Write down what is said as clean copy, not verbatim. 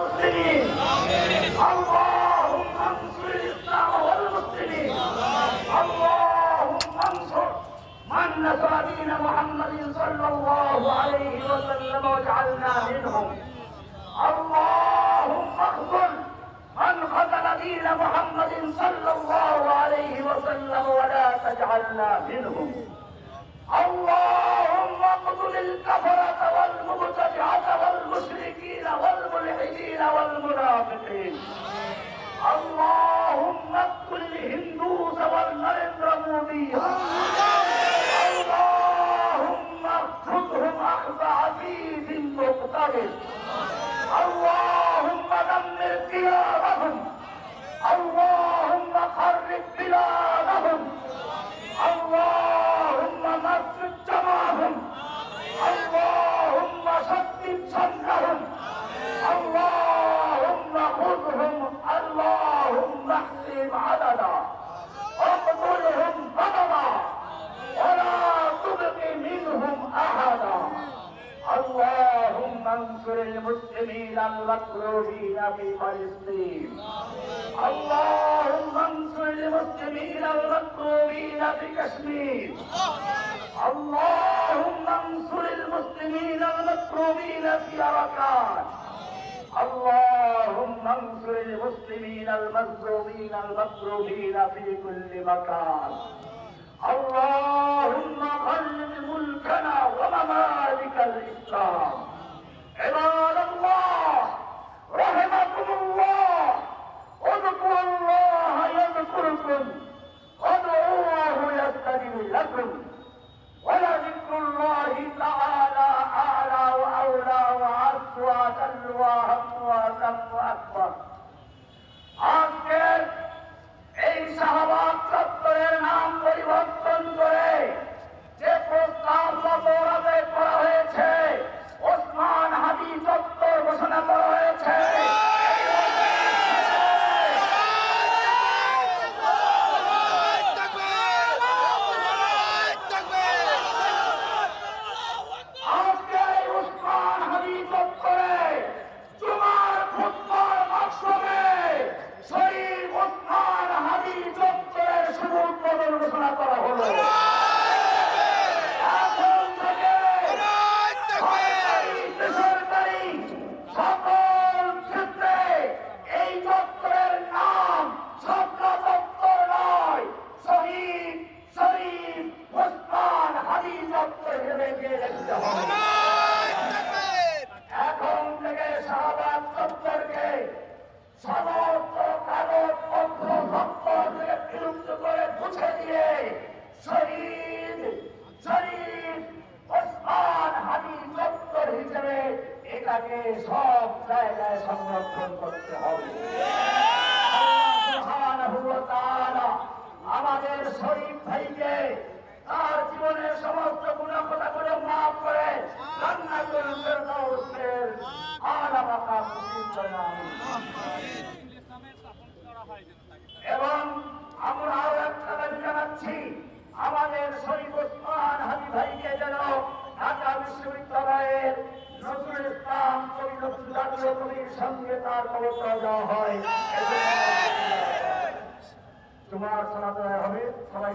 المسلمين اللهم انصر الإسلام والمسلمين اللهم انصر من نصر دين محمد صلى الله عليه وسلم واجعلنا منهم اللهم اخذل من خذل دين محمد صلى الله عليه وسلم ولا تجعلنا منهم اللهم اقتل الكفرة والمبتدعة والمشركين والملحدين والمنافقين اللهم اقتل الهندوس والنرندر مودي اللهم خذهم أخذ عزيز مقتدر اللهم دمر ديارهم اللهم خرب بلادهم اللهم مسجد جماعهم اللهم شدد شملهم اللهم خذهم اللهم احسب عددا اقتلهم بدلا ولا تبق منهم احدا اللهم انصر المسلمين المكروبين في فلسطين اللهم انصر المسلمين المكروبين في كشمير اللهم انصر المسلمين المكروبين في أركان اللهم انصر المسلمين المظلومين المكروبين في كل مكان اللهم غلب ملكنا وممالك الإسلام عباد الله رحمكم الله اذكروا الله يذكركم وادعوه يستجب لكم ولذكر الله تعالى أعلى وأولى وأعز وأجل وأهم وأتم وأكبر আজকের এই শাহবাগ চত্বরের নাম পরিবর্তন করে যে প্রস্তাব মতরাতে করা হয়েছে ওসমান হাদি চত্বর ঘোষণা করা হয়েছে এখন থেকে শাহবাগ চত্বরকে সমস্ত কাগজপত্র দপ্তর থেকে বিলুপ্ত করে মুছে দিয়ে শহীদ ওসমান হাদি চত্বর হিসেবে এটাকে সব জায়গায় সংরক্ষণ করতে হবে। আমাদের শরীফ ভাইকে তার জীবনের সমস্ত গুণাখতা করে মাফ করে জান্নাতুল ফেরদাউসের আলা মাকাম নসিব করেন আমিন। এবং আমরা আরো একটা দাবি জানাচ্ছি আমাদের শরীফ ওসমান হাদি ভাইকে যেন ঢাকা বিশ্ববিদ্যালয়ের নজরুল ইসলাম জাতীয় কবির সঙ্গে তার কবর দেওয়া হয়। তোমার সালাত হবে সবাই।